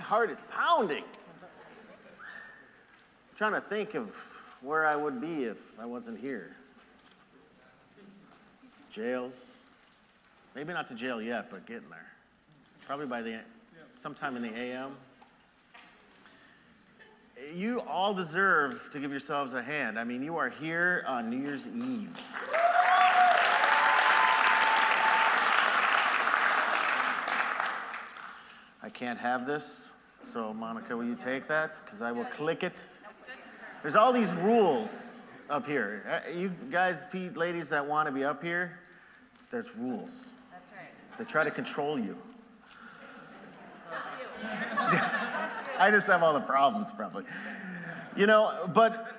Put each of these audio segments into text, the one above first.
heart is pounding. I'm trying to think of where I would be if I wasn't here. Jails. Maybe not to jail yet, but getting there. Probably by sometime in the AM. You all deserve to give yourselves a hand. I mean, you are here on New Year's Eve. I can't have this, so Monica, will you take that? Because I will click it. There's all these rules up here. You guys, ladies that want to be up here, there's rules. That's right. They try to control you. That's you. I just have all the problems, probably. But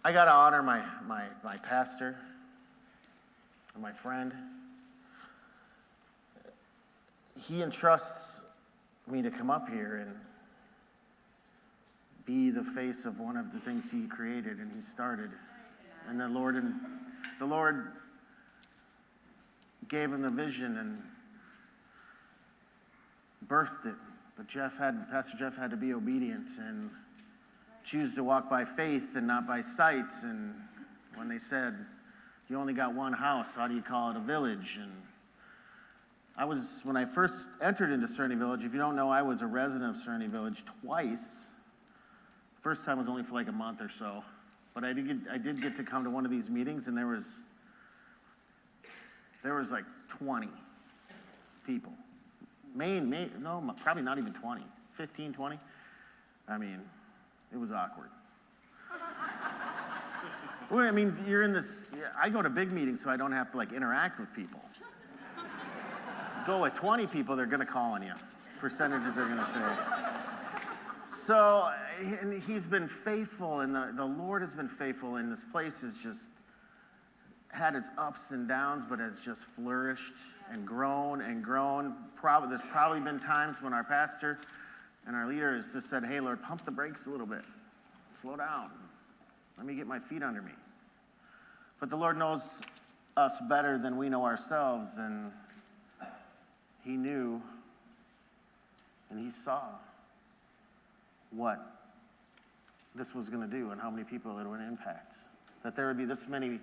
I got to honor my pastor and my friend. He entrusts me to come up here and be the face of one of the things he created and he started. And the Lord gave him the vision and birthed it. But Pastor Jeff had to be obedient and choose to walk by faith and not by sight. And when they said, you only got one house, how do you call it a village? And when I first entered into Serenity Village, if you don't know, I was a resident of Serenity Village twice. The first time was only for like a month or so. But I did get to come to one of these meetings, and there was like 20 people. Probably not even 20. 15, 20. I mean, it was awkward. Well, I mean, I go to big meetings so I don't have to interact with people. Go with 20 people, they're gonna call on you. Percentages are gonna say. So, and he's been faithful, and the Lord has been faithful, and this place has just had its ups and downs, but has just flourished and grown and grown. There's probably been times when our pastor and our leader has just said, hey, Lord, pump the brakes a little bit. Slow down. Let me get my feet under me. But the Lord knows us better than we know ourselves, and he knew and he saw what this was going to do and how many people it would impact. That there would be this many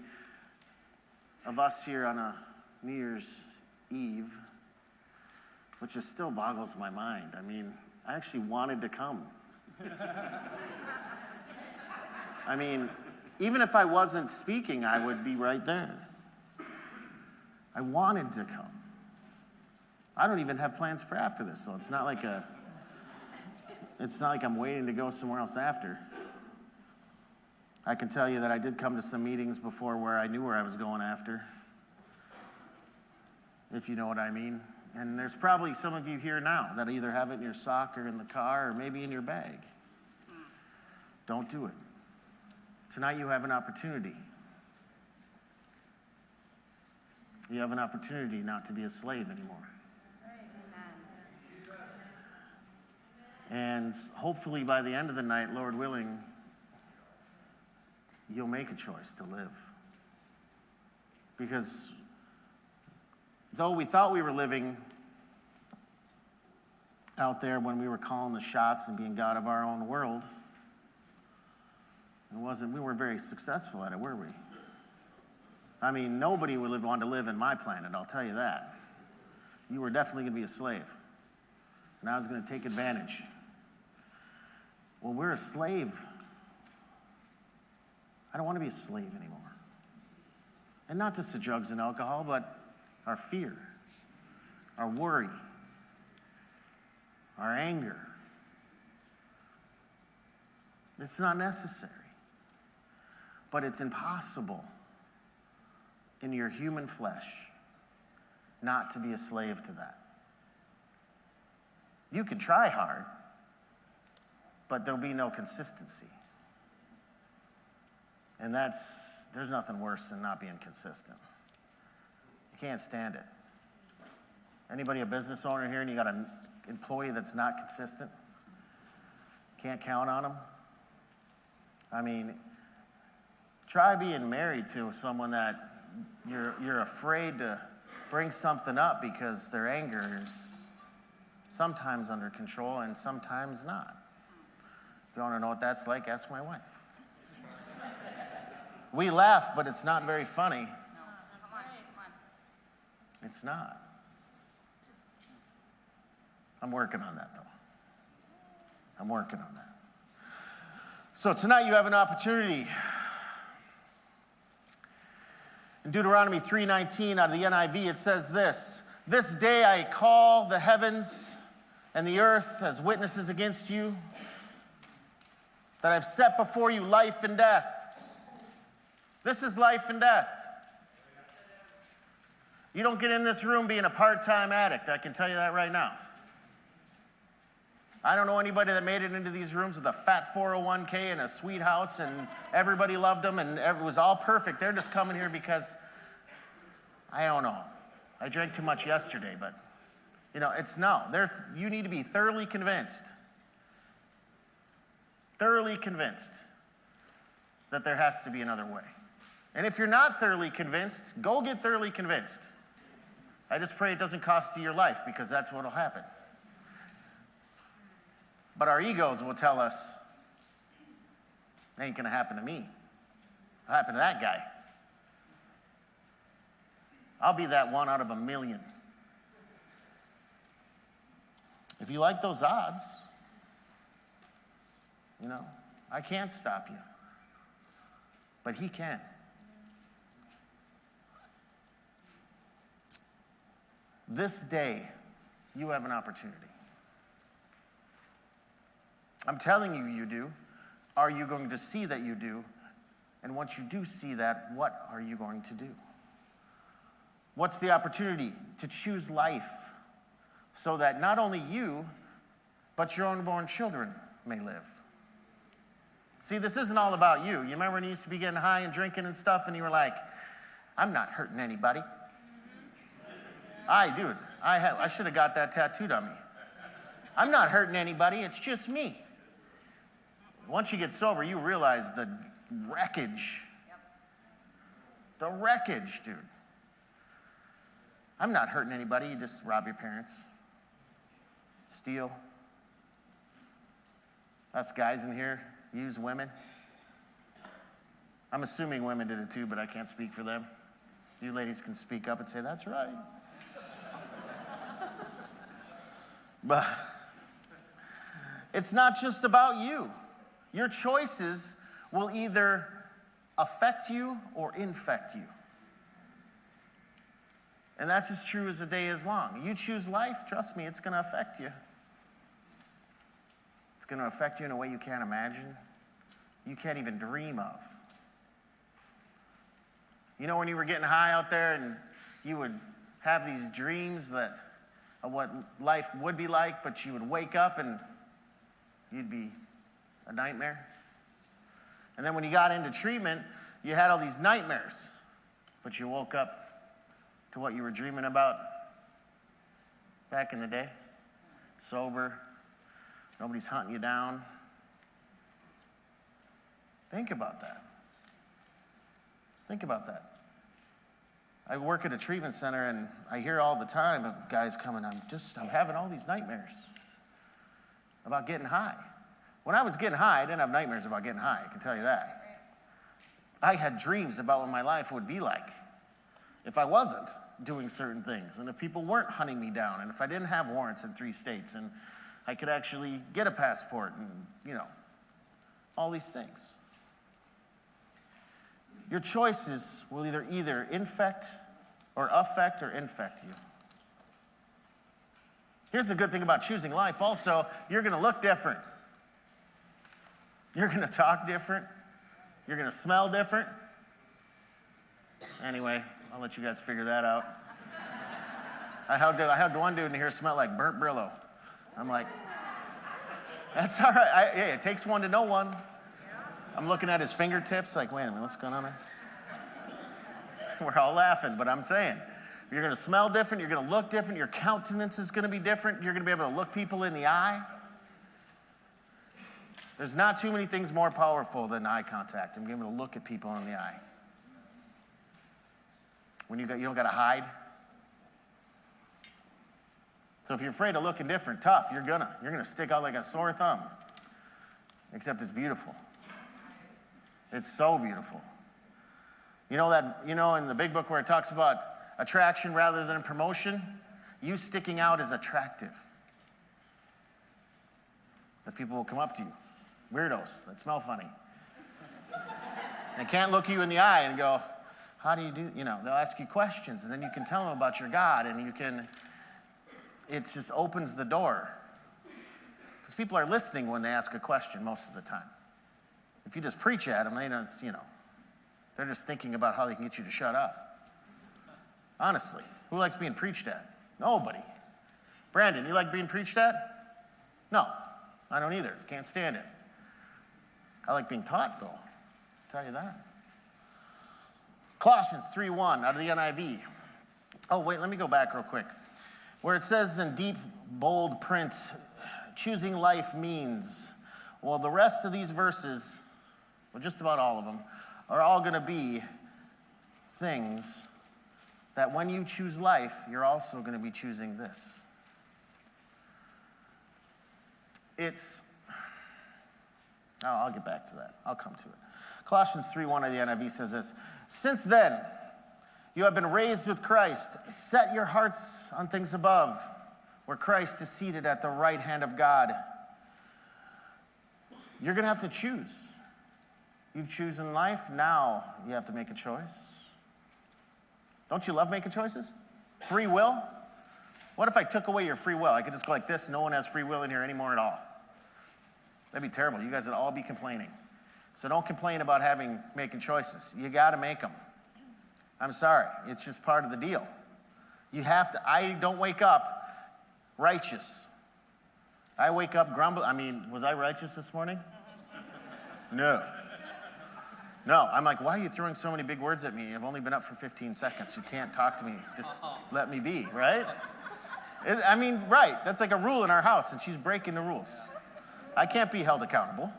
of us here on a New Year's Eve, which just still boggles my mind. I mean, I actually wanted to come. I mean, even if I wasn't speaking, I would be right there. I wanted to come. I don't even have plans for after this, so it's not like I'm waiting to go somewhere else after. I can tell you that I did come to some meetings before where I knew where I was going after, if you know what I mean. And there's probably some of you here now that either have it in your sock or in the car or maybe in your bag. Don't do it. Tonight you have an opportunity. You have an opportunity not to be a slave anymore. And hopefully by the end of the night, Lord willing, you'll make a choice to live. Because though we thought we were living out there when we were calling the shots and being God of our own world, we weren't very successful at it, were we? I mean, nobody would want to live in my planet, I'll tell you that. You were definitely going to be a slave. And I was going to take advantage. Well, we're a slave. I don't want to be a slave anymore. And not just to drugs and alcohol, but our fear, our worry, our anger. It's not necessary. But it's impossible in your human flesh not to be a slave to that. You can try hard, but there'll be no consistency. And there's nothing worse than not being consistent. You can't stand it. Anybody a business owner here and you got an employee that's not consistent? Can't count on them? I mean, try being married to someone that you're afraid to bring something up because their anger is sometimes under control and sometimes not. If you want to know what that's like, ask my wife. We laugh, but it's not very funny. Come on. It's not. I'm working on that, though. I'm working on that. So tonight you have an opportunity. In Deuteronomy 3:19 out of the NIV, it says this: "This day I call the heavens and the earth as witnesses against you, that I've set before you life and death." This is life and death. You don't get in this room being a part-time addict, I can tell you that right now. I don't know anybody that made it into these rooms with a fat 401k and a sweet house and everybody loved them and it was all perfect. They're just coming here because, I don't know. I drank too much yesterday, but, it's no. You need to be thoroughly convinced that there has to be another way. And if you're not thoroughly convinced, go get thoroughly convinced. I just pray it doesn't cost you your life, because that's what will happen. But our egos will tell us, it ain't going to happen to me. It'll happen to that guy. I'll be that one out of a million. If you like those odds, I can't stop you. But he can. This day, you have an opportunity. I'm telling you, you do. Are you going to see that you do? And once you do see that, what are you going to do? What's the opportunity? To choose life so that not only you, but your unborn children may live. See, this isn't all about you. You remember when you used to be getting high and drinking and stuff, and you were like, I'm not hurting anybody. I should have got that tattooed on me. I'm not hurting anybody, it's just me. Once you get sober, you realize the wreckage. The wreckage, dude. I'm not hurting anybody. You just rob your parents, steal. Us guys in here use women. I'm assuming women did it too, but I can't speak for them. You ladies can speak up and say, that's right. But it's not just about you. Your choices will either affect you or infect you. And that's as true as the day is long. You choose life, trust me, it's going to affect you. It's going to affect you in a way you can't imagine, you can't even dream of. When you were getting high out there and you would have these dreams of what life would be like, but you would wake up and you'd be a nightmare. And then when you got into treatment, you had all these nightmares, but you woke up to what you were dreaming about back in the day. Sober, nobody's hunting you down. Think about that. Think about that. I work at a treatment center and I hear all the time of guys coming, I'm having all these nightmares about getting high. When I was getting high, I didn't have nightmares about getting high, I can tell you that. I had dreams about what my life would be like if I wasn't doing certain things, and if people weren't hunting me down, and if I didn't have warrants in 3 states, and I could actually get a passport, and all these things. Your choices will either infect or affect or infect you. Here's the good thing about choosing life also, you're going to look different. You're going to talk different. You're going to smell different. Anyway, I'll let you guys figure that out. I hugged one dude in here, smelled like burnt Brillo. I'm like, that's all right. It takes one to know one. I'm looking at his fingertips like, wait a minute, what's going on there? We're all laughing, but I'm saying, you're going to smell different, you're going to look different, your countenance is going to be different, you're going to be able to look people in the eye. There's not too many things more powerful than eye contact and being able to look at people in the eye. When you don't got to hide. So if you're afraid of looking different, tough, you're gonna stick out like a sore thumb. Except it's beautiful. It's so beautiful. You know in the big book where it talks about attraction rather than promotion, you sticking out is attractive. That people will come up to you, weirdos that smell funny. They can't look you in the eye and go, how do you do, they'll ask you questions, and then you can tell them about your God, and it just opens the door. Because people are listening when they ask a question most of the time. If you just preach at them, they don't, they're just thinking about how they can get you to shut up. Honestly, who likes being preached at? Nobody. Brandon, you like being preached at? No, I don't either. Can't stand it. I like being taught, though. I'll tell you that. Colossians 3:1 out of the NIV. Oh, wait, let me go back real quick. Where it says in deep, bold print, choosing life means, well, the rest of these verses, well, just about all of them, are all going to be things that when you choose life, you're also going to be choosing this. I'll get back to that. I'll come to it. Colossians 3:1 of the NIV says this, since then, you have been raised with Christ. Set your hearts on things above, where Christ is seated at the right hand of God. You're going to have to choose. You've chosen life. Now you have to make a choice. Don't you love making choices? Free will? What if I took away your free will? I could just go like this. No one has free will in here anymore at all. That'd be terrible. You guys would all be complaining. So don't complain about making choices. You got to make them. I'm sorry. It's just part of the deal. You have to. I don't wake up righteous. I wake up grumbling. Was I righteous this morning? No. No. I'm like, why are you throwing so many big words at me? I've only been up for 15 seconds. You can't talk to me. Just let me be, right? Right. That's like a rule in our house, and she's breaking the rules. I can't be held accountable.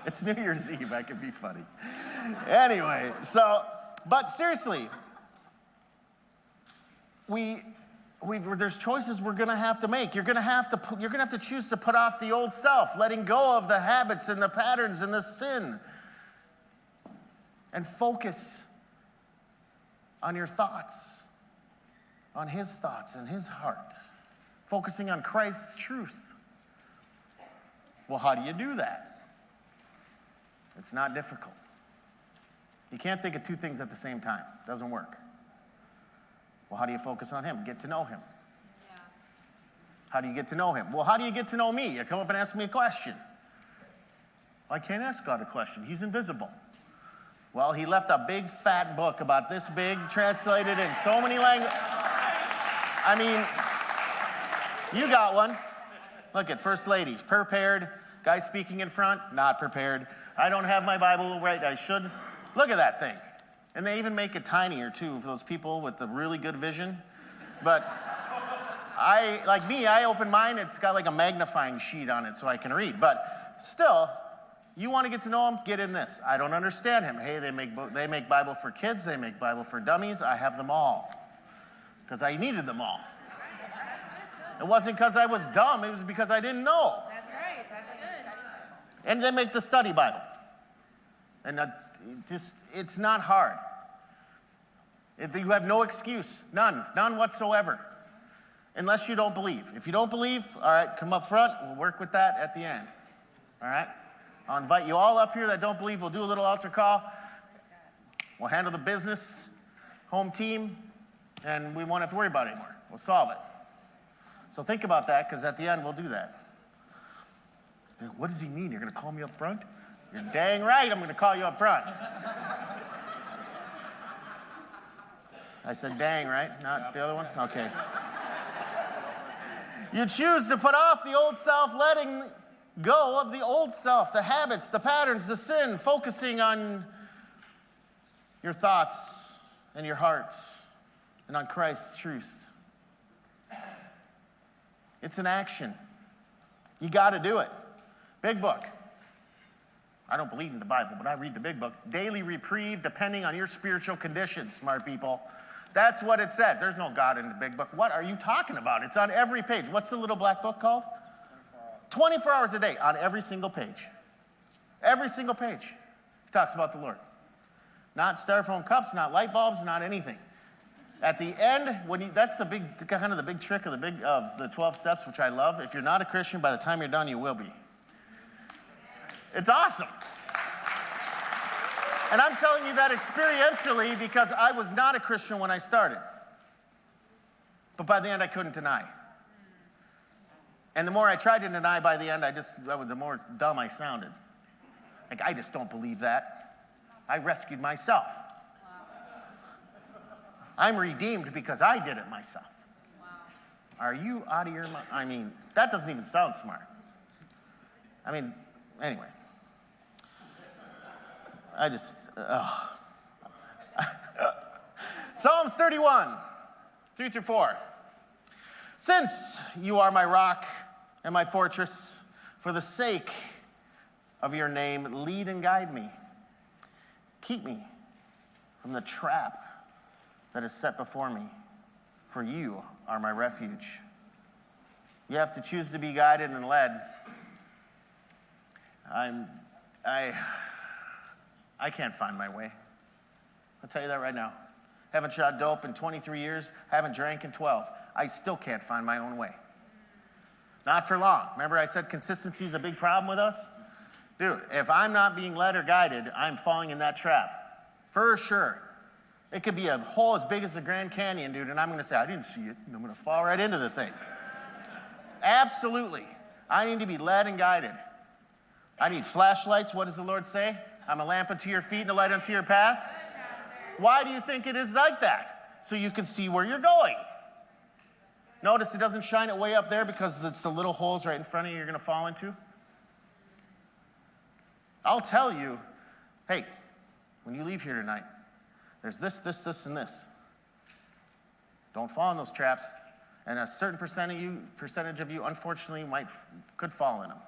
It's New Year's Eve. I can be funny. Anyway, but seriously, there's choices we're going to have to make. You're going to have to choose to put off the old self, letting go of the habits and the patterns and the sin, and focus on your thoughts, on his thoughts and his heart, focusing on Christ's truth. Well, how do you do that? It's not difficult. You can't think of two things at the same time. It doesn't work. Well, how do you focus on him? Get to know him. Yeah. How do you get to know him? Well, how do you get to know me? You come up and ask me a question. Well, I can't ask God a question. He's invisible. Well, he left a big fat book about this big, translated in so many languages. You got one. Look at First Ladies, prepared. Guy speaking in front, not prepared. I don't have my Bible right, I should. Look at that thing. And they even make it tinier, too, for those people with the really good vision. But I open mine, it's got like a magnifying sheet on it so I can read. But still, you want to get to know him, get in this. I don't understand him. Hey, they make Bible for kids, they make Bible for dummies. I have them all. Because I needed them all. It wasn't because I was dumb, it was because I didn't know. That's right, that's good. And they make the study Bible. And it's not hard. You have no excuse, none whatsoever, unless you don't believe. If you don't believe, all right, come up front, we'll work with that at the end, all right? I'll invite you all up here that don't believe, we'll do a little altar call. We'll handle the business, home team, and we won't have to worry about it anymore. We'll solve it. So think about that, because at the end, we'll do that. What does he mean? You're going to call me up front? You're dang right I'm going to call you up front. I said dang, right? Not the other one? Okay. You choose to put off the old self, letting go of the old self, the habits, the patterns, the sin, focusing on your thoughts and your hearts and on Christ's truth. It's an action. You got to do it. Big book. I don't believe in the Bible, but I read the big book. Daily reprieve, depending on your spiritual condition, smart people. That's what it says. There's no God in the big book. What are you talking about? It's on every page. What's the little black book called? 24 hours a day on every single page. Every single page. He talks about the Lord. Not styrofoam cups, not light bulbs, not anything. At the end, that's the big, kind of the big trick of the 12 steps, which I love. If you're not a Christian, by the time you're done, you will be. It's awesome. And I'm telling you that experientially because I was not a Christian when I started. But by the end, I couldn't deny. And the more I tried to deny, by the end, the more dumb I sounded. Like, I just don't believe that. I rescued myself. I'm redeemed because I did it myself. Are you out of your mind? I mean, that doesn't even sound smart. I mean, anyway. Psalms 31, 3-4. Since you are my rock and my fortress, for the sake of your name, lead and guide me. Keep me from the trap that is set before me, for you are my refuge. You have to choose to be guided and led. I can't find my way. I'll tell you that right now. Haven't shot dope in 23 years, haven't drank in 12. I still can't find my own way. Not for long. Remember I said consistency is a big problem with us? Dude, if I'm not being led or guided, I'm falling in that trap. For sure. It could be a hole as big as the Grand Canyon, dude, and I'm going to say, I didn't see it, and I'm going to fall right into the thing. Absolutely. I need to be led and guided. I need flashlights. What does the Lord say? I'm a lamp unto your feet and a light unto your path. Why do you think it is like that? So you can see where you're going. Notice it doesn't shine it way up there because it's the little holes right in front of you you're going to fall into. I'll tell you, hey, when you leave here tonight, there's this, and this. Don't fall in those traps. And a certain percentage of you, unfortunately, could fall in them.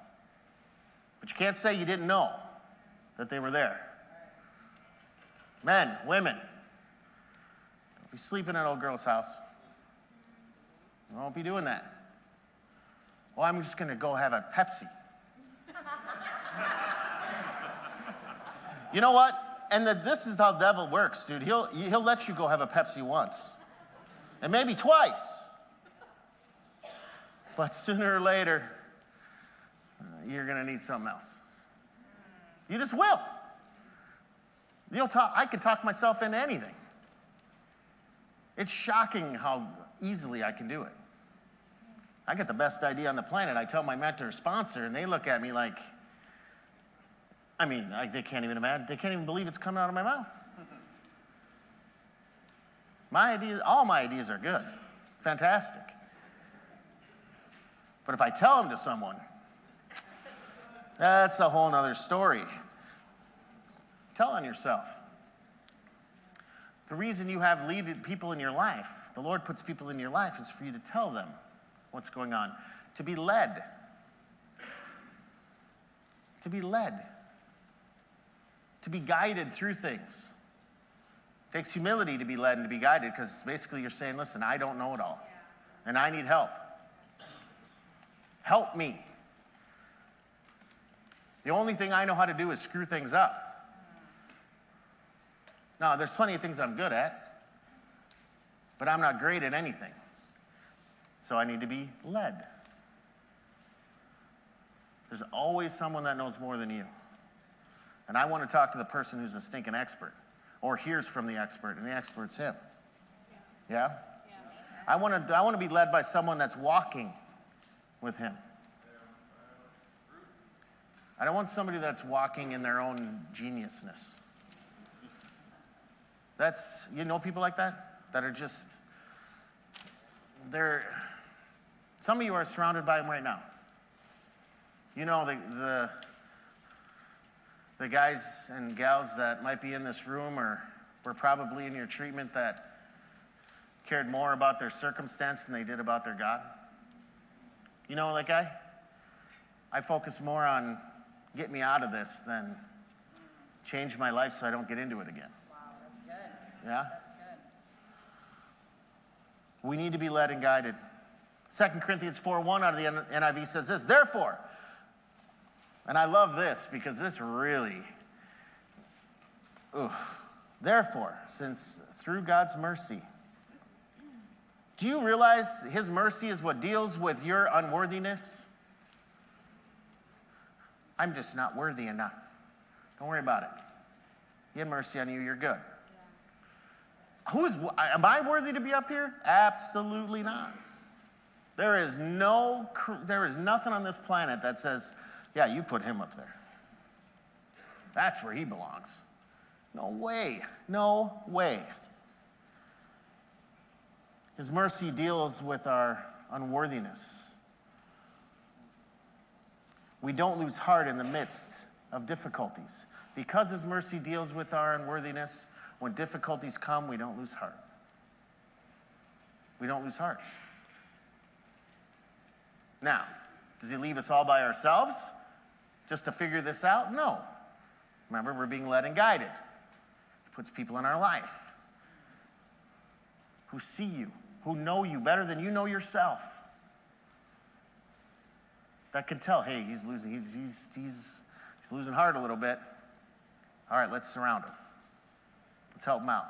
But you can't say you didn't know that they were there. Men, women, don't be sleeping at old girl's house. You won't be doing that. Well, I'm just going to go have a Pepsi. You know what? And this is how the devil works, dude. He'll let you go have a Pepsi once. And maybe twice. But sooner or later, you're going to need something else. You just will. I could talk myself into anything. It's shocking how easily I can do it. I get the best idea on the planet. I tell my mentor or sponsor, and they look at me like, they can't even imagine. They can't even believe it's coming out of my mouth. All my ideas are good. Fantastic. But if I tell them to someone, that's a whole nother story. Tell on yourself. The reason you have people in your life, the Lord puts people in your life, is for you to tell them what's going on. To be led. To be led. To be guided through things. It takes humility to be led and to be guided because basically you're saying, listen, I don't know it all. And I need help. Help me. The only thing I know how to do is screw things up. Now, there's plenty of things I'm good at, but I'm not great at anything. So I need to be led. There's always someone that knows more than you. And I want to talk to the person who's a stinking expert or hears from the expert, and the expert's him. Yeah? I want to be led by someone that's walking with him. I don't want somebody that's walking in their own geniusness. You know people like that? That are just, some of you are surrounded by them right now. You know, the guys and gals that might be in this room or were probably in your treatment that cared more about their circumstance than they did about their God. You know that guy? I focus more on get me out of this than change my life so I don't get into it again. Wow, that's good. Yeah? That's good. We need to be led and guided. 2 Corinthians 4:1 out of the NIV says this, therefore, and I love this because this really, therefore, since through God's mercy, do you realize his mercy is what deals with your unworthiness? I'm just not worthy enough. Don't worry about it. He had mercy on you, you're good. Am I worthy to be up here? Absolutely not. There is nothing on this planet that says, yeah, you put him up there. That's where he belongs. No way. No way. His mercy deals with our unworthiness. We don't lose heart in the midst of difficulties. Because his mercy deals with our unworthiness, when difficulties come, we don't lose heart. We don't lose heart. Now, does he leave us all by ourselves just to figure this out? No. Remember, we're being led and guided. He puts people in our life who see you, who know you better than you know yourself. That can tell, hey, he's losing heart a little bit. All right, let's surround him. Let's help him out.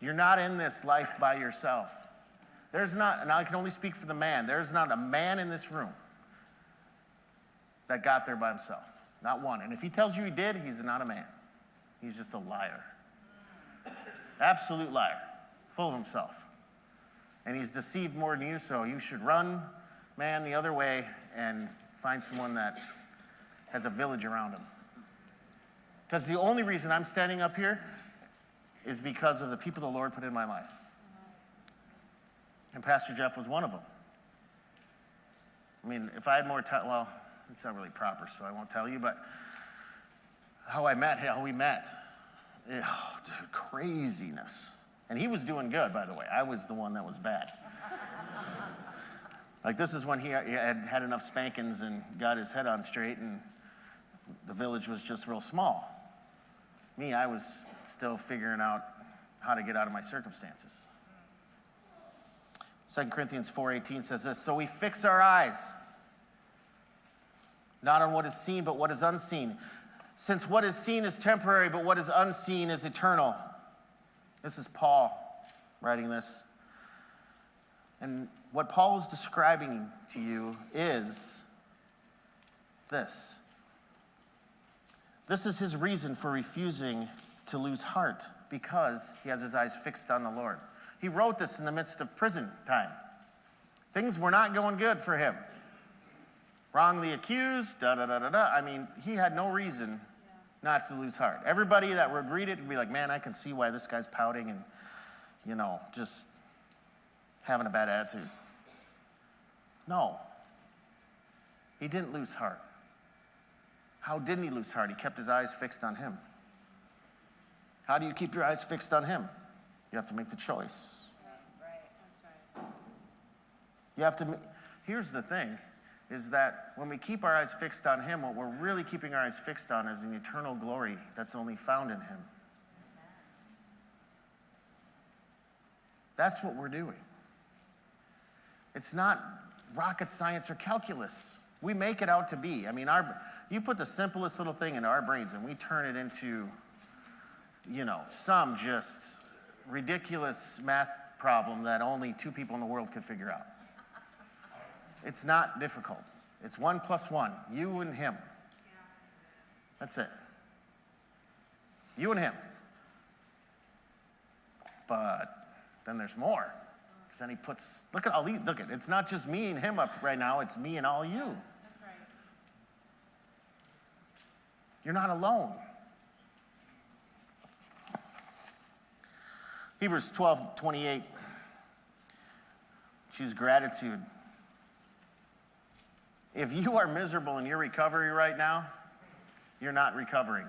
You're not in this life by yourself. There's not, and I can only speak for the man, there's not a man in this room that got there by himself. Not one. And if he tells you he did, he's not a man. He's just a liar. Absolute liar. Full of himself. And he's deceived more than you, so you should run, man, the other way and find someone that has a village around him. Because the only reason I'm standing up here is because of the people the Lord put in my life. And Pastor Jeff was one of them. I mean, if I had more time, well, it's not really proper, so I won't tell you, but how we met. Oh, dude, craziness. And he was doing good, by the way. I was the one that was bad. Like, this is when he had enough spankings and got his head on straight, and the village was just real small. Me, I was still figuring out how to get out of my circumstances. 2 Corinthians 4:18 says this, so we fix our eyes, not on what is seen, but what is unseen. Since what is seen is temporary, but what is unseen is eternal. This is Paul writing this. And what Paul is describing to you is this. This is his reason for refusing to lose heart, because he has his eyes fixed on the Lord. He wrote this in the midst of prison time. Things were not going good for him. Wrongly accused, da-da-da-da-da. I mean, he had no reason not to lose heart. Everybody that would read it would be like, man, I can see why this guy's pouting and, just having a bad attitude. No. He didn't lose heart. How didn't he lose heart? He kept his eyes fixed on him. How do you keep your eyes fixed on him? You have to make the choice. Right, that's right. You have to. Here's the thing, is that when we keep our eyes fixed on him, what we're really keeping our eyes fixed on is an eternal glory that's only found in him. That's what we're doing. It's not rocket science or calculus. We make it out to be. I mean, you put the simplest little thing into our brains and we turn it into, some just ridiculous math problem that only two people in the world could figure out. It's not difficult. It's 1 + 1, you and him. That's it. You and him. But then there's more. Because then he puts, look at, it's not just me and him up right now, it's me and all you. That's right. You're not alone. Hebrews 12:28. Choose gratitude. If you are miserable in your recovery right now, you're not recovering.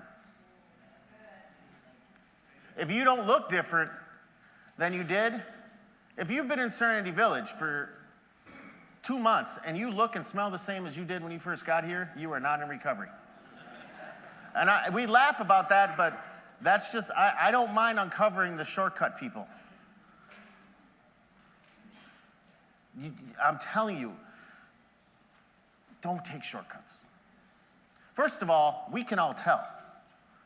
If you don't look different than you did, if you've been in Serenity Village for 2 months and you look and smell the same as you did when you first got here, you are not in recovery. And we laugh about that, but that's just, I don't mind uncovering the shortcut people. I'm telling you, don't take shortcuts. First of all, we can all tell.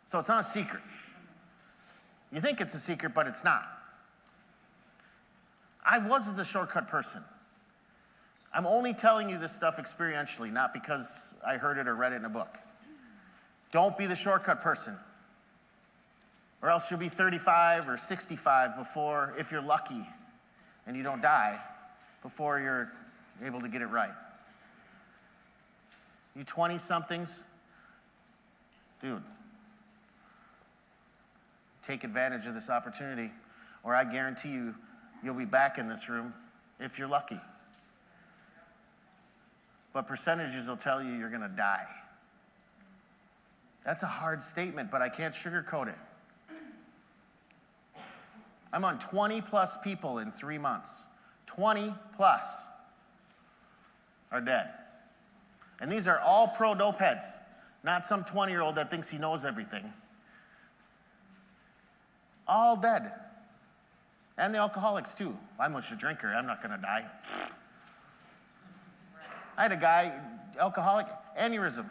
So it's not a secret. You think it's a secret, but it's not. I was the shortcut person. I'm only telling you this stuff experientially, not because I heard it or read it in a book. Don't be the shortcut person. Or else you'll be 35 or 65 before, if you're lucky and you don't die, before you're able to get it right. You 20-somethings, dude, take advantage of this opportunity, or I guarantee you, you'll be back in this room if you're lucky. But percentages will tell you you're going to die. That's a hard statement, but I can't sugarcoat it. I'm on 20 plus people in 3 months. 20 plus are dead. And these are all pro dope heads, not some 20-year-old that thinks he knows everything. All dead. And the alcoholics too. I'm just a drinker, I'm not gonna die. I had a guy, alcoholic, aneurysm.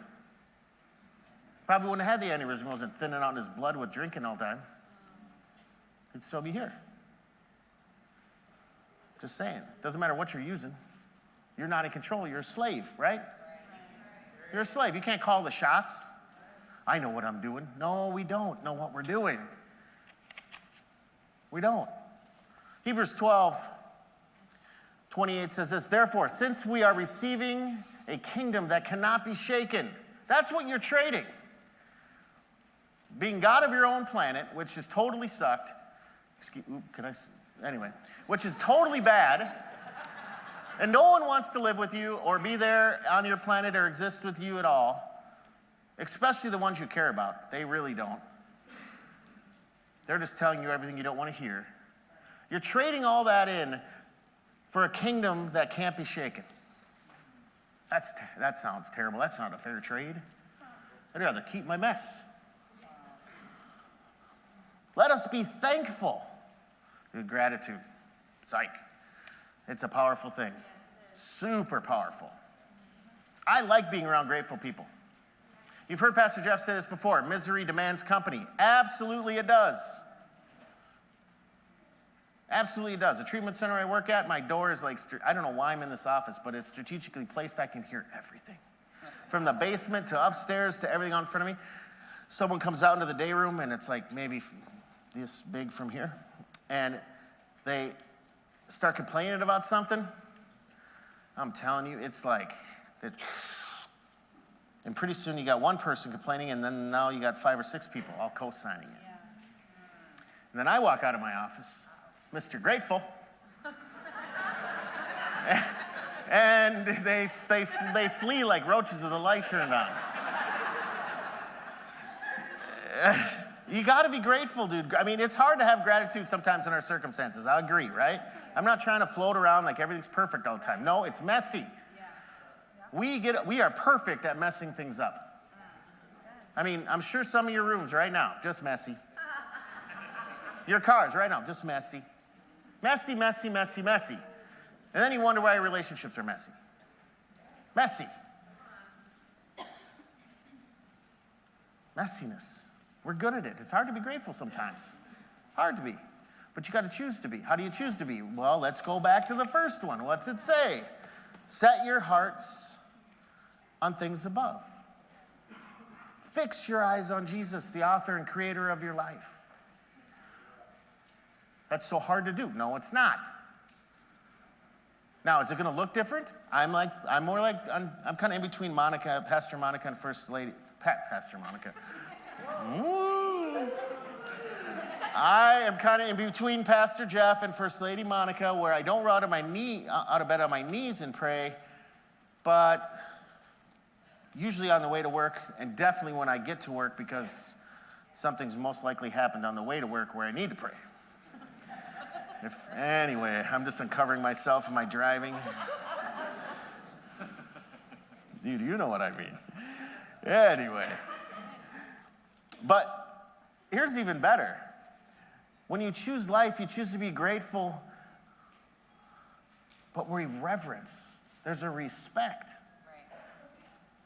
Probably wouldn't have had the aneurysm, wasn't thinning out in his blood with drinking all the time. He'd still be here. Just saying, doesn't matter what you're using. You're not in control, you're a slave, right? You're a slave, you can't call the shots. I know what I'm doing. No, we don't know what we're doing. We don't. Hebrews 12:28 says this, therefore, since we are receiving a kingdom that cannot be shaken, that's what you're trading. Being God of your own planet, which is totally sucked, which is totally bad, and no one wants to live with you or be there on your planet or exist with you at all, especially the ones you care about. They really don't. They're just telling you everything you don't want to hear. You're trading all that in for a kingdom that can't be shaken. That sounds terrible. That's not a fair trade. I'd rather keep my mess. Let us be thankful. Gratitude. Psych. It's a powerful thing. Super powerful. I like being around grateful people. You've heard Pastor Jeff say this before. Misery demands company. Absolutely it does. Absolutely it does. The treatment center I work at, my door is like, I don't know why I'm in this office, but it's strategically placed. I can hear everything. From the basement to upstairs to everything on front of me. Someone comes out into the day room and it's like maybe this big from here. And they start complaining about something. I'm telling you, it's like, and pretty soon you got one person complaining and then now you got 5 or 6 people all co-signing it. Yeah. And then I walk out of my office, Mr. Grateful. And they flee like roaches with the light turned on. You got to be grateful, dude. I mean, it's hard to have gratitude sometimes in our circumstances. I agree, right? I'm not trying to float around like everything's perfect all the time. No, it's messy. Yeah. We are perfect at messing things up. I mean, I'm sure some of your rooms right now, just messy. Your cars right now, just messy. Messy, messy, messy, messy. And then you wonder why your relationships are messy. Messy. Messiness. We're good at it. It's hard to be grateful sometimes. Hard to be. But you got to choose to be. How do you choose to be? Well, let's go back to the first one. What's it say? Set your hearts on things above. Fix your eyes on Jesus, the author and creator of your life. That's so hard to do. No, it's not. Now, is it going to look different? I'm kind of in between Pastor Monica and First Lady, Pastor Monica. Ooh. I am kind of in between Pastor Jeff and First Lady Monica, where I don't roll out of bed on my knees and pray, but usually on the way to work, and definitely when I get to work, because something's most likely happened on the way to work where I need to pray. Anyway, I'm just uncovering myself in my driving. Dude, you know what I mean. Anyway. But here's even better. When you choose life, you choose to be grateful but we reverence. There's a respect. Right.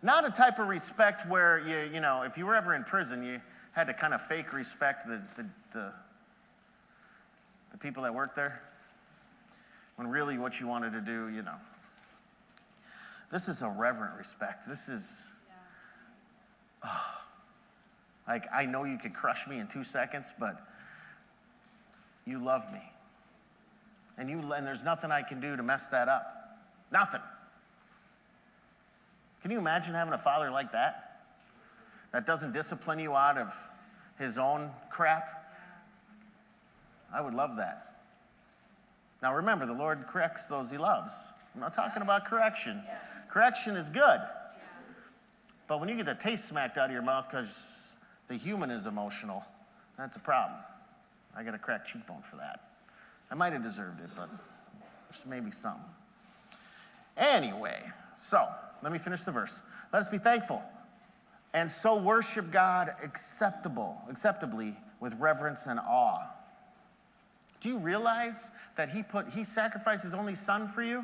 Not a type of respect where you know, if you were ever in prison, you had to kind of fake respect the people that work there, when really what you wanted to do, you know. This is a reverent respect. This is, like, I know you could crush me in 2 seconds, but you love me. And there's nothing I can do to mess that up. Nothing. Can you imagine having a father like that? That doesn't discipline you out of his own crap? I would love that. Now remember, the Lord corrects those he loves. I'm not talking about correction. Correction is good. But when you get the taste smacked out of your mouth because the human is emotional, that's a problem. I got a cracked cheekbone for that. I might have deserved it, but there's maybe something. Anyway, so let me finish the verse. Let us be thankful and so worship God acceptably with reverence and awe. Do you realize that he sacrificed his only son for you?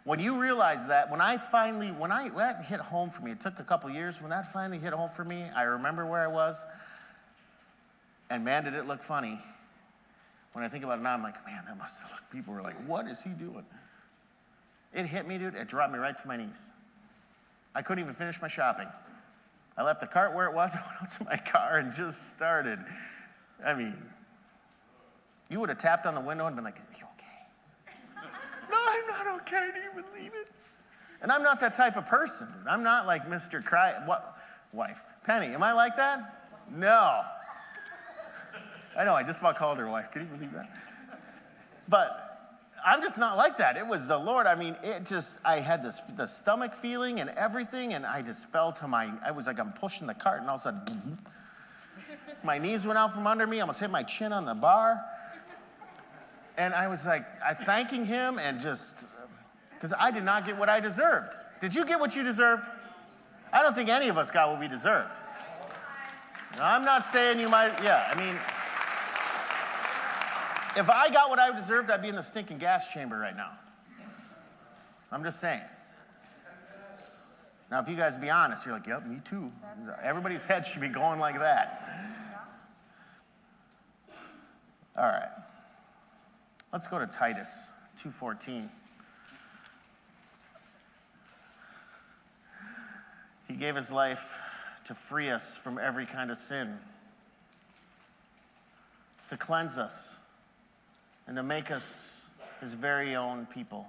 When you realize that, when that hit home for me, it took a couple years, when that finally hit home for me, I remember where I was, and man, did it look funny. When I think about it now, I'm like, man, that must have looked, people were like, what is he doing? It hit me, dude, it dropped me right to my knees. I couldn't even finish my shopping. I left the cart where it was, I went out to my car and just started. I mean, you would have tapped on the window and been like, are you okay? No, I'm not okay, do you believe it? And I'm not that type of person, dude. I'm not like Mr. Wife. Penny, am I like that? No. I know, I just about called her wife. Can you believe that? But I'm just not like that. It was the Lord. I mean, I had the stomach feeling and everything, and I just fell to I was like, I'm pushing the cart, and all of a sudden, my knees went out from under me. I almost hit my chin on the bar. And I was like, thanking him, and just, because I did not get what I deserved. Did you get what you deserved? I don't think any of us got what we deserved. Now, I'm not saying you might, I mean, if I got what I deserved, I'd be in the stinking gas chamber right now. I'm just saying. Now, if you guys be honest, you're like, yep, me too. Everybody's head should be going like that. All right. Let's go to Titus 2:14. He gave his life to free us from every kind of sin, to cleanse us, and to make us his very own people,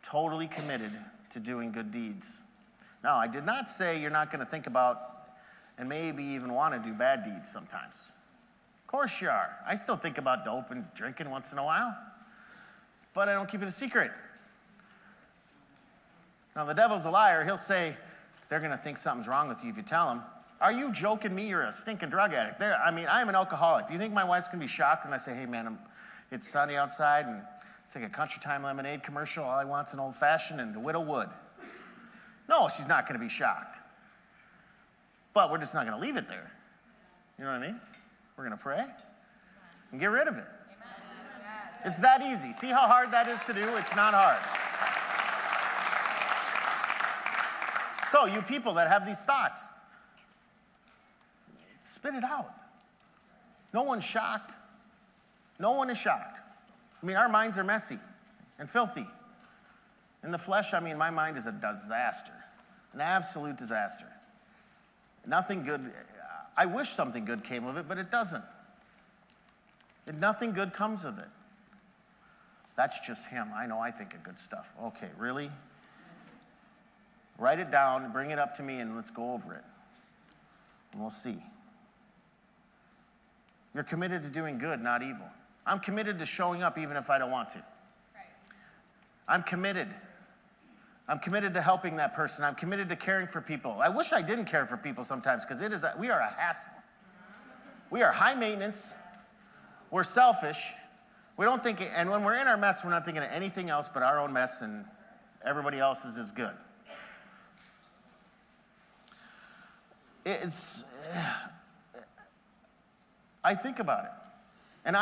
totally committed to doing good deeds. Now, I did not say you're not going to think about and maybe even want to do bad deeds sometimes. Of course you are. I still think about dope and drinking once in a while, but I don't keep it a secret. Now, the devil's a liar. He'll say they're going to think something's wrong with you if you tell them. Are you joking me? You're a stinking drug addict. I mean, I am an alcoholic. Do you think my wife's going to be shocked when I say, hey, man, it's sunny outside, and it's like a Country Time lemonade commercial. All I want's an old-fashioned and a Widow Wood. No, she's not going to be shocked. But we're just not going to leave it there. You know what I mean? We're going to pray and get rid of it. It's that easy. See how hard that is to do? It's not hard. So, you people that have these thoughts, spit it out. No one's shocked. No one is shocked. I mean, our minds are messy and filthy. In the flesh, I mean, my mind is a disaster, an absolute disaster. Nothing good. I wish something good came of it, but it doesn't. Nothing good comes of it. That's just him. I know I think of good stuff. Okay, really? Write it down, bring it up to me, and let's go over it. And we'll see. You're committed to doing good, not evil. I'm committed to showing up even if I don't want to. I'm committed. I'm committed to helping that person. I'm committed to caring for people. I wish I didn't care for people sometimes, because we are a hassle. We are high maintenance. We're selfish. We don't think, and when we're in our mess, we're not thinking of anything else but our own mess, and everybody else's is good. I think about it. And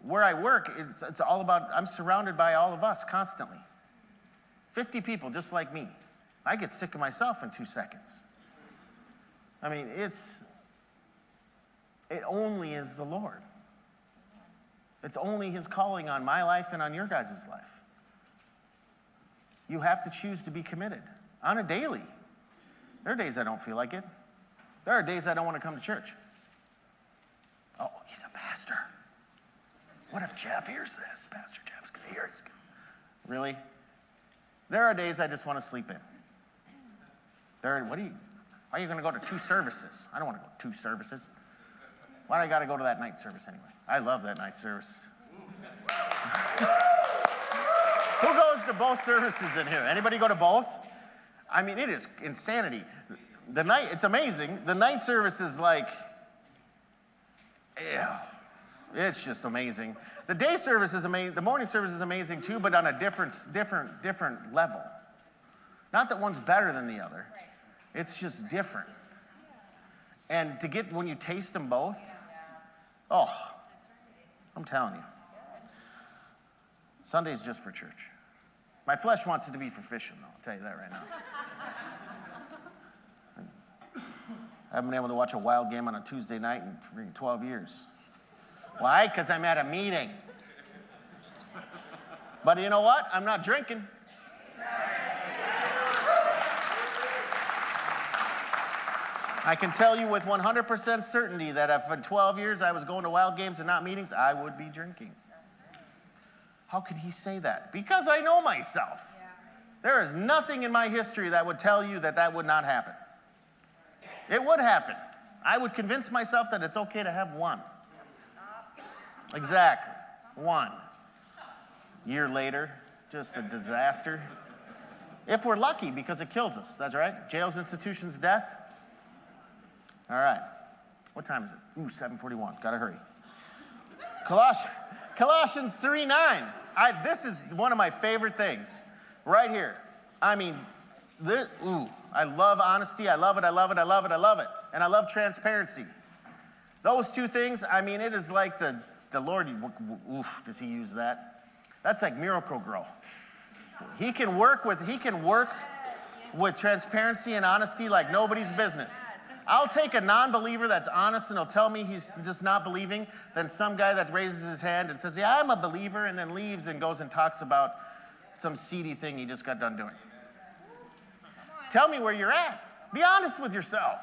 where I work, it's all about, I'm surrounded by all of us constantly. 50 people just like me. I get sick of myself in 2 seconds. I mean, it only is the Lord. It's only his calling on my life and on your guys' life. You have to choose to be committed on a daily. There are days I don't feel like it. There are days I don't want to come to church. Oh, he's a pastor. What if Jeff hears this? Pastor Jeff's going to hear it. Really? There are days I just want to sleep in. Are you going to go to 2 services? I don't want to go to 2 services. Why do I got to go to that night service anyway? I love that night service. Who goes to both services in here? Anybody go to both? I mean, it is insanity. It's amazing. The night service is like, ew. It's just amazing. The day service is amazing. The morning service is amazing too, but on a different level. Not that one's better than the other. It's just different. And to get, when you taste them both, oh, I'm telling you. Sunday's just for church. My flesh wants it to be for fishing, though. I'll tell you that right now. I haven't been able to watch a Wild game on a Tuesday night in 12 years. Why? Because I'm at a meeting. But you know what? I'm not drinking. I can tell you with 100% certainty that if for 12 years I was going to Wild games and not meetings, I would be drinking. How could he say that? Because I know myself. There is nothing in my history that would tell you that that would not happen. It would happen. I would convince myself that it's okay to have one. Exactly. One. Year later, just a disaster. If we're lucky, because it kills us. That's right. Jails, institutions, death. All right. What time is it? 7:41. Gotta hurry. Colossians 3:9. This is one of my favorite things. Right here. I mean, I love honesty. I love it. I love it. I love it. I love it. And I love transparency. Those 2 things, I mean, it is like the Lord, does he use that? That's like Miracle-Gro. He can work with transparency and honesty like nobody's business. I'll take a non-believer that's honest and he'll tell me he's just not believing than some guy that raises his hand and says, yeah, I'm a believer, and then leaves and goes and talks about some seedy thing he just got done doing. Tell me where you're at. Be honest with yourself.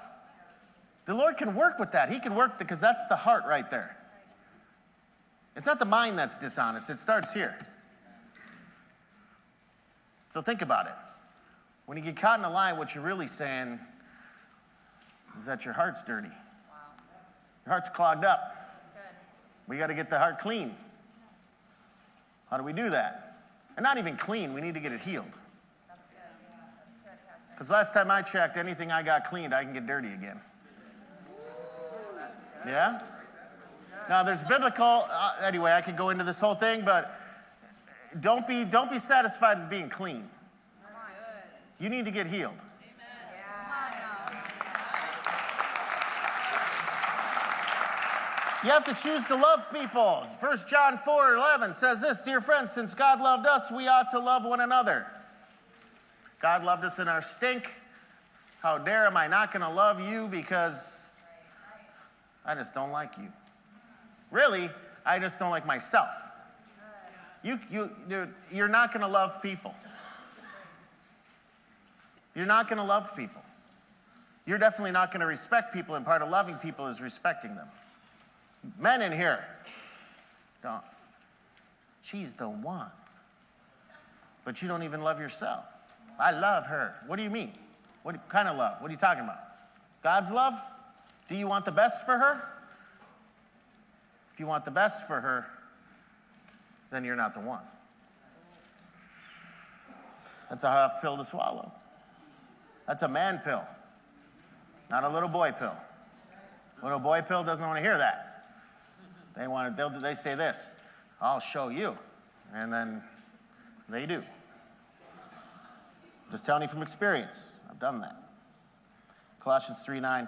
The Lord can work with that. He can work because that's the heart right there. It's not the mind that's dishonest. It starts here. So think about it. When you get caught in a lie, what you're really saying is that your heart's dirty. Wow. Your heart's clogged up. Good. We got to get the heart clean. How do we do that? And not even clean. We need to get it healed. That's good. Because last time I checked, anything I got cleaned, I can get dirty again. Yeah? Now, there's biblical, anyway, I could go into this whole thing, but don't be satisfied as being clean. You need to get healed. You have to choose to love people. 1 John 4:11 says this, dear friends, since God loved us, we ought to love one another. God loved us in our stink. How dare am I not going to love you because I just don't like you. Really, I just don't like myself. You're not going to love people. You're not going to love people. You're definitely not going to respect people, and part of loving people is respecting them. Men in here, don't. She's the one. But you don't even love yourself. I love her. What do you mean? What kind of love? What are you talking about? God's love? Do you want the best for her? If you want the best for her, then you're not the one. That's a tough pill to swallow. That's a man pill, not a little boy pill. Little boy pill doesn't want to hear that. They say this, I'll show you. And then they do. Just telling you from experience. I've done that. Colossians 3:9.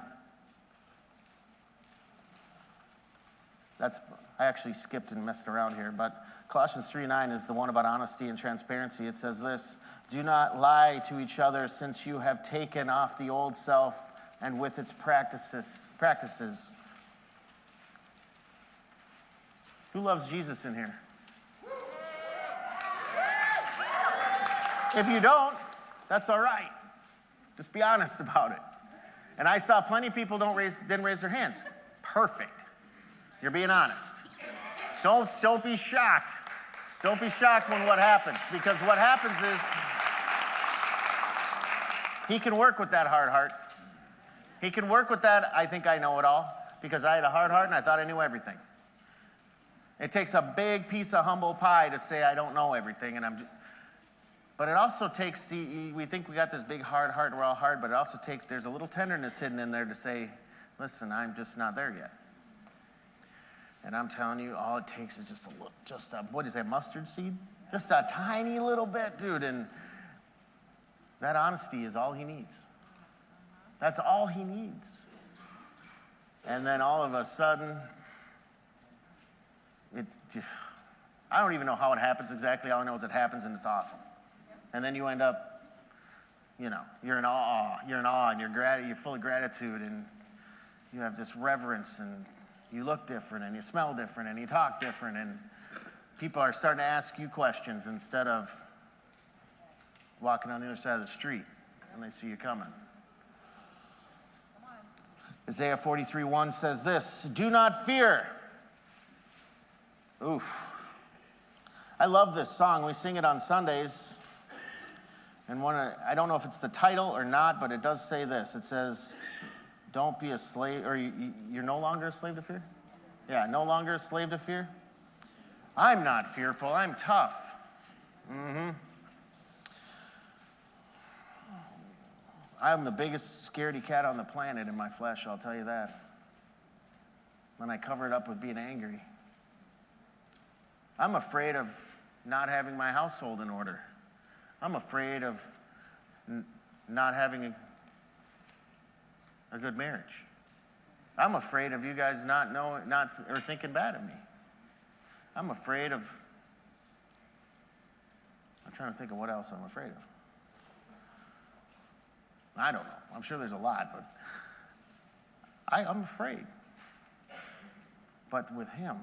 I actually skipped and messed around here, but Colossians 3:9 is the one about honesty and transparency. It says this, do not lie to each other, since you have taken off the old self and with its practices. Who loves Jesus in here? If you don't, that's all right. Just be honest about it. And I saw plenty of people didn't raise their hands. Perfect. You're being honest. Don't be shocked. Don't be shocked when what happens, because what happens is he can work with that hard heart. He can work with that, I think I know it all, because I had a hard heart and I thought I knew everything. It takes a big piece of humble pie to say I don't know everything, but it also takes, see, we think we got this big hard heart and we're all hard, but it also takes, there's a little tenderness hidden in there to say, listen, I'm just not there yet. And I'm telling you, all it takes is just a what is that, mustard seed? Just a tiny little bit, dude, and that honesty is all he needs. That's all he needs. And then all of a sudden, I don't even know how it happens exactly. All I know is it happens and it's awesome. And then you end up, you're in awe, and you're full of gratitude, and you have this reverence, and you look different, and you smell different, and you talk different, and people are starting to ask you questions instead of walking on the other side of the street, and they see you coming. Isaiah 43:1 says this, do not fear. Oof. I love this song. We sing it on Sundays. And I don't know if it's the title or not, but it does say this. It says, don't be a slave, or you're no longer a slave to fear? Yeah, no longer a slave to fear. I'm not fearful, I'm tough. I'm the biggest scaredy cat on the planet in my flesh, I'll tell you that. And I cover it up with being angry. I'm afraid of not having my household in order. I'm afraid of not having a good marriage. I'm afraid of you guys not or thinking bad of me. I'm afraid of, I'm trying to think of what else I'm afraid of. I don't know. I'm sure there's a lot, but I'm afraid. But with him,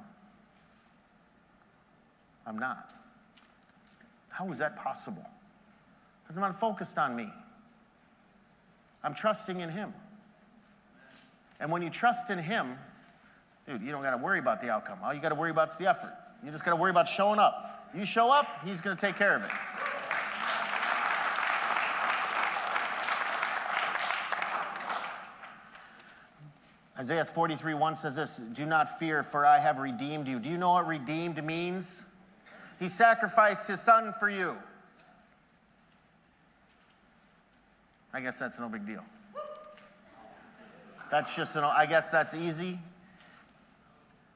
I'm not. How is that possible? Because I'm not focused on me. I'm trusting in him. And when you trust in him, dude, you don't got to worry about the outcome. All you got to worry about is the effort. You just got to worry about showing up. You show up, he's going to take care of it. Isaiah 43:1 says this, do not fear, for I have redeemed you. Do you know what redeemed means? He sacrificed his son for you. I guess that's no big deal. That's just, I guess that's easy.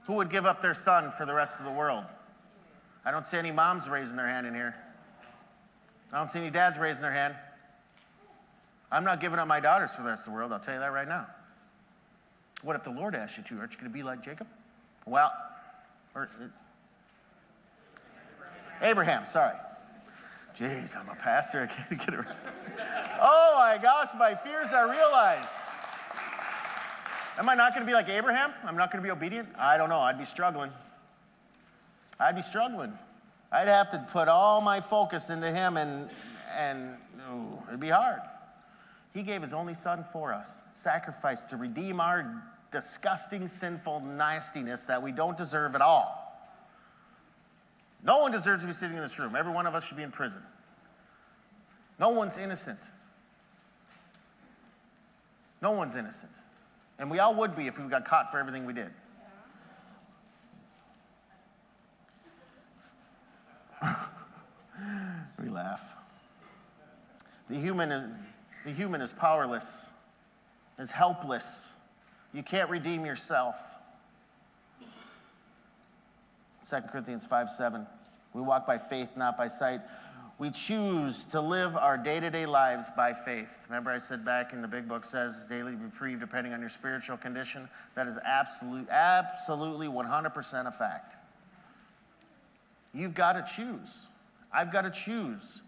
Who would give up their son for the rest of the world? I don't see any moms raising their hand in here. I don't see any dads raising their hand. I'm not giving up my daughters for the rest of the world, I'll tell you that right now. What if the Lord asked you to? Aren't you going to be like Jacob? Well, Abraham, sorry. Jeez, I'm a pastor, I can't get it right. Oh my gosh, my fears are realized. Am I not going to be like Abraham? I'm not going to be obedient? I don't know, I'd be struggling. I'd have to put all my focus into him and it'd be hard. He gave his only son for us, sacrificed to redeem our disgusting, sinful nastiness that we don't deserve at all. No one deserves to be sitting in this room. Every one of us should be in prison. No one's innocent. No one's innocent. And we all would be if we got caught for everything we did. We laugh. The human is powerless, is helpless. You can't redeem yourself. 2 Corinthians 5:7. We walk by faith, not by sight. We choose to live our day-to-day lives by faith. Remember I said back in the big book says daily reprieve depending on your spiritual condition. That is absolutely 100% a fact. You've got to choose. I've got to choose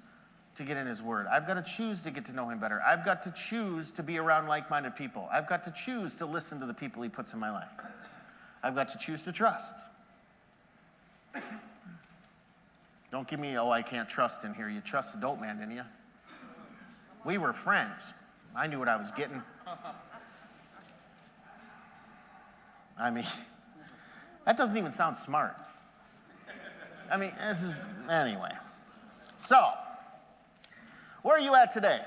to get in his word. I've got to choose to get to know him better. I've got to choose to be around like-minded people. I've got to choose to listen to the people he puts in my life. I've got to choose to trust. Don't give me, oh, I can't trust in here. You trust the dope man, didn't you? We were friends. I knew what I was getting. I mean, that doesn't even sound smart. I mean, this is, anyway. So, where are you at today?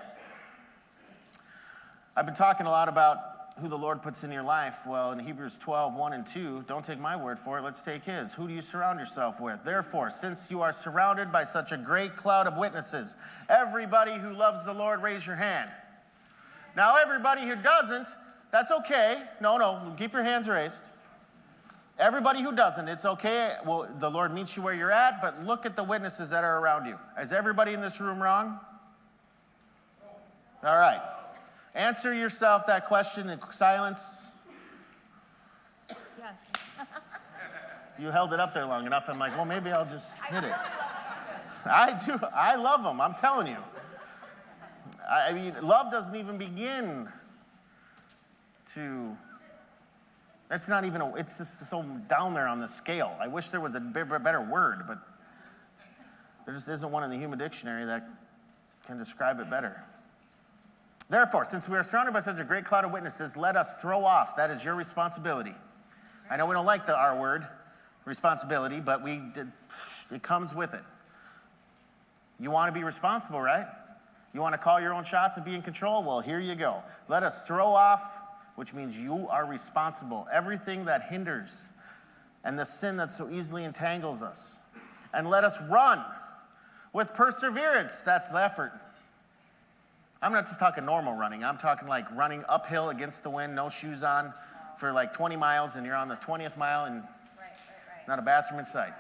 I've been talking a lot about who the Lord puts in your life. Well, in Hebrews 12, 1 and 2, don't take my word for it, let's take his. Who do you surround yourself with? Therefore, since you are surrounded by such a great cloud of witnesses, everybody who loves the Lord, raise your hand. Now, everybody who doesn't, that's okay. No, keep your hands raised. Everybody who doesn't, it's okay. Well, the Lord meets you where you're at, but look at the witnesses that are around you. Is everybody in this room wrong? All right. Answer yourself that question in silence. Yes. You held it up there long enough. I'm like, well, maybe I'll just hit it. I do. I love them. I'm telling you. I mean, love doesn't even begin to, it's not even, it's just so down there on the scale. I wish there was a better word, but there just isn't one in the human dictionary that can describe it better. Therefore, since we are surrounded by such a great cloud of witnesses, let us throw off. That is your responsibility. I know we don't like the R word, responsibility, but it comes with it. You want to be responsible, right? You want to call your own shots and be in control? Well, here you go. Let us throw off, which means you are responsible, everything that hinders and the sin that so easily entangles us. And let us run with perseverance. That's the effort. I'm not just talking normal running. I'm talking like running uphill against the wind, no shoes on, for like 20 miles, and you're on the 20th mile and not a bathroom in sight.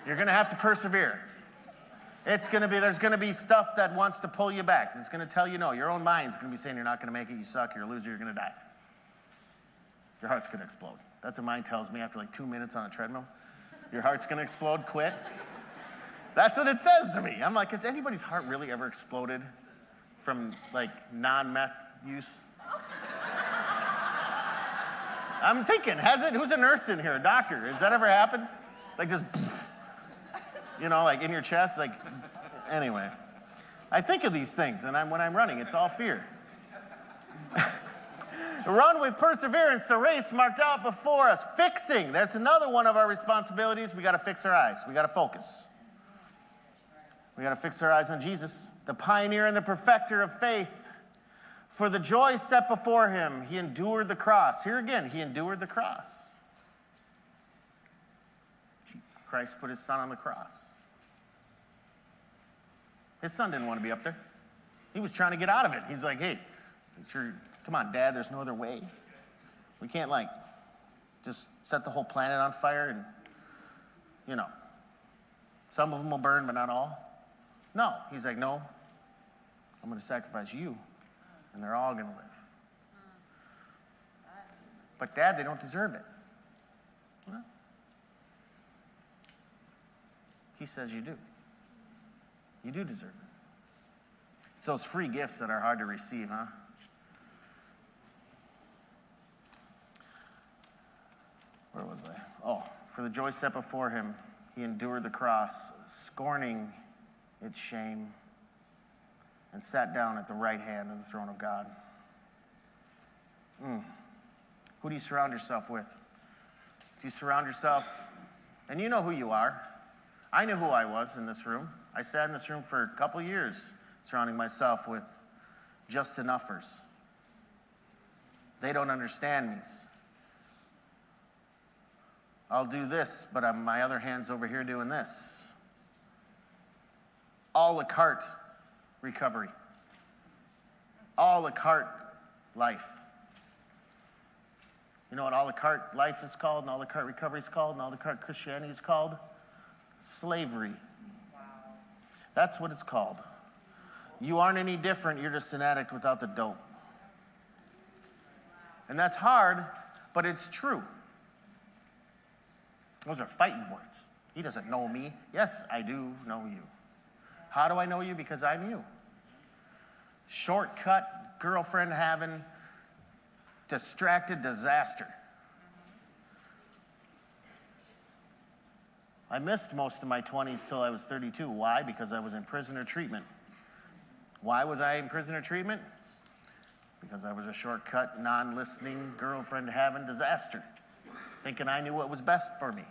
You're going to have to persevere. There's going to be stuff that wants to pull you back. It's going to tell you no. Your own mind's going to be saying you're not going to make it, you suck, you're a loser, you're going to die. Your heart's going to explode. That's what mine tells me after like 2 minutes on a treadmill. Your heart's going to explode, quit. That's what it says to me. I'm like, has anybody's heart really ever exploded from like non-meth use? I'm thinking, has it? Who's a nurse in here? A doctor? Has that ever happened? Like just, like in your chest? Like, anyway. I think of these things, and when I'm running, it's all fear. Run with perseverance the race marked out before us. Fixing. That's another one of our responsibilities. We got to fix our eyes. We got to focus. We got to fix our eyes on Jesus, the pioneer and the perfecter of faith. For the joy set before him, he endured the cross. Here again, he endured the cross. Christ put his son on the cross. His son didn't want to be up there. He was trying to get out of it. He's like, hey, come on, Dad, there's no other way. We can't, just set the whole planet on fire and, some of them will burn, but not all. No, he's like, no, I'm going to sacrifice you, and they're all going to live. But Dad, they don't deserve it. Well, he says you do. You do deserve it. It's those free gifts that are hard to receive, huh? Where was I? Oh, for the joy set before him, he endured the cross, scorning its shame, and sat down at the right hand of the throne of God. Who do you surround yourself with? Do you surround yourself? And you know who you are. I knew who I was in this room. I sat in this room for a couple years surrounding myself with just enoughers. They don't understand me. I'll do this, but my other hand's over here doing this. A la carte recovery. A la carte life. You know what a la carte life is called, and a la carte recovery is called, and a la carte Christianity is called? Slavery. Wow. That's what it's called. You aren't any different. You're just an addict without the dope. And that's hard, but it's true. Those are fighting words. He doesn't know me. Yes, I do know you. How do I know you? Because I'm you. Shortcut, girlfriend having, distracted disaster. I missed most of my 20s till I was 32. Why? Because I was in prisoner treatment. Why was I in prisoner treatment? Because I was a shortcut, non-listening, girlfriend having disaster, thinking I knew what was best for me.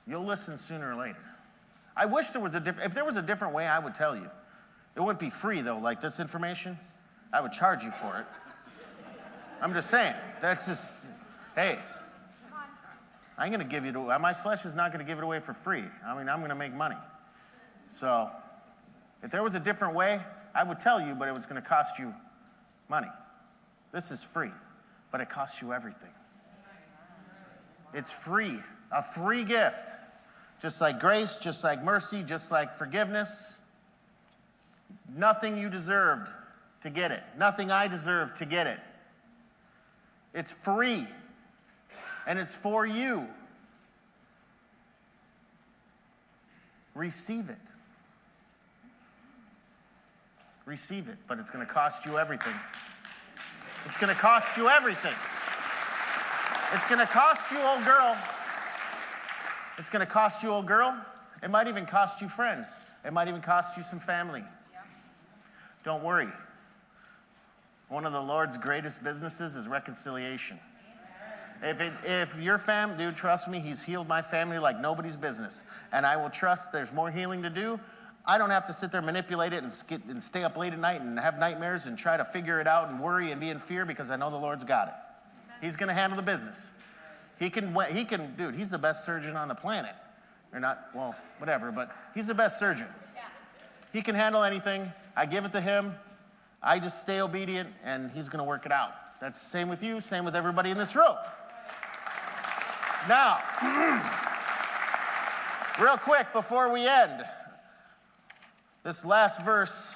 You'll listen sooner or later. I wish there was if there was a different way, I would tell you. It wouldn't be free though, like this information. I would charge you for it. I'm just saying, that's just, hey, I ain't gonna give you, my flesh is not gonna give it away for free. I mean, I'm gonna make money. So, if there was a different way, I would tell you, but it was gonna cost you money. This is free, but it costs you everything. It's free, a free gift. Just like grace, just like mercy, just like forgiveness. Nothing you deserved to get it. Nothing I deserved to get it. It's free. And it's for you. Receive it. Receive it, but it's going to cost you everything. It's going to cost you everything. It's going to cost you, old girl. It's going to cost you, old girl. It might even cost you friends. It might even cost you some family. Yeah. Don't worry. One of the Lord's greatest businesses is reconciliation. If your family, dude, trust me, he's healed my family like nobody's business. And I will trust there's more healing to do. I don't have to sit there, manipulate it, and stay up late at night and have nightmares and try to figure it out and worry and be in fear because I know the Lord's got it. He's going to handle the business. He can, dude, he's the best surgeon on the planet. Or not, well, whatever, but he's the best surgeon. He can handle anything. I give it to him. I just stay obedient, and he's going to work it out. That's the same with you, same with everybody in this room. Now, real quick before we end, this last verse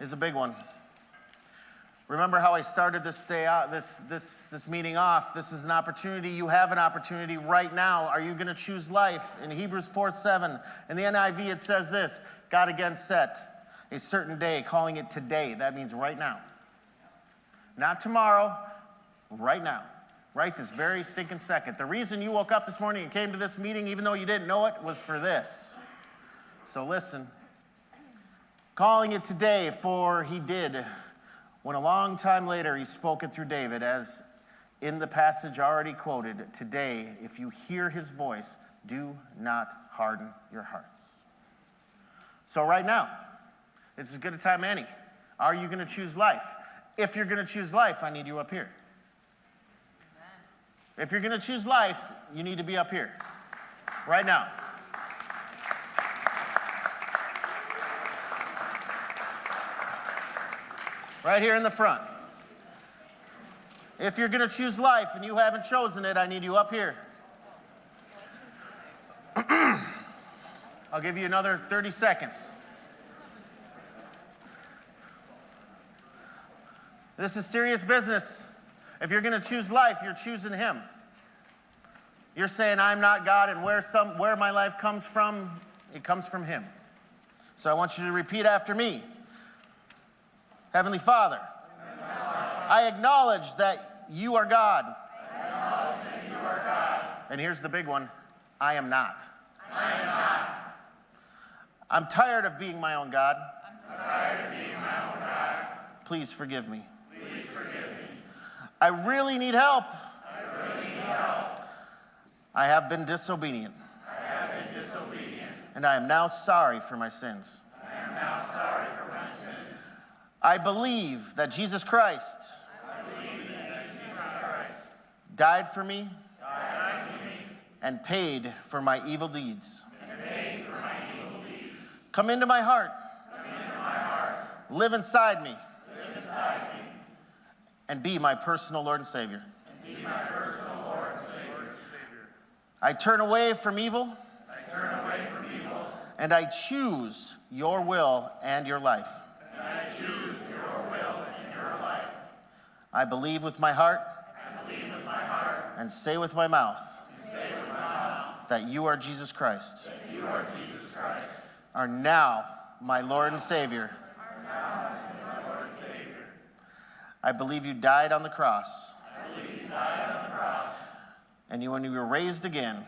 is a big one. Remember how I started this day out, this meeting off. This is an opportunity. You have an opportunity right now. Are you going to choose life? In Hebrews 4:7, in the NIV, it says this: God again set a certain day, calling it today. That means right now. Not tomorrow, right now. Right this very stinking second. The reason you woke up this morning and came to this meeting, even though you didn't know it, was for this. So listen. Calling it today, for he did, when a long time later he spoke it through David, as in the passage already quoted, today, if you hear his voice, do not harden your hearts. So right now, it's as good a time as any. Are you going to choose life? If you're going to choose life, I need you up here. If you're going to choose life, you need to be up here right now. Right here in the front. If you're going to choose life and you haven't chosen it, I need you up here. I'll give you another 30 seconds. This is serious business. If you're going to choose life, you're choosing him. You're saying, I'm not God, and where my life comes from, it comes from him. So I want you to repeat after me. Heavenly Father, I acknowledge that you are God. And here's the big one. I am not. I'm tired of being my own God. Please forgive me. I really need help. I have been disobedient. And I am now sorry for my sins. I believe that Jesus Christ died for me and paid for my evil deeds. Come into my heart. Live inside me. And be my personal Lord and Savior. I turn away from evil. And I choose your will and your life. I believe with my heart. And say with my mouth. That you are Jesus Christ. Are now my Lord and Savior. I believe you died on the cross. And when you were raised again,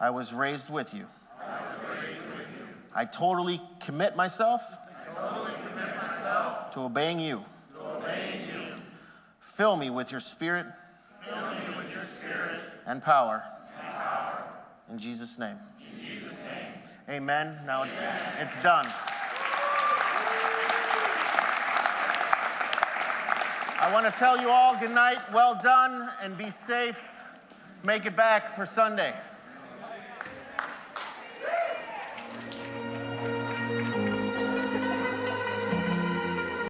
I was raised with you. I totally commit myself to obeying you. Fill me with your spirit and power. In Jesus' name. Amen. Now it's done. I want to tell you all good night, well done, and be safe. Make it back for Sunday.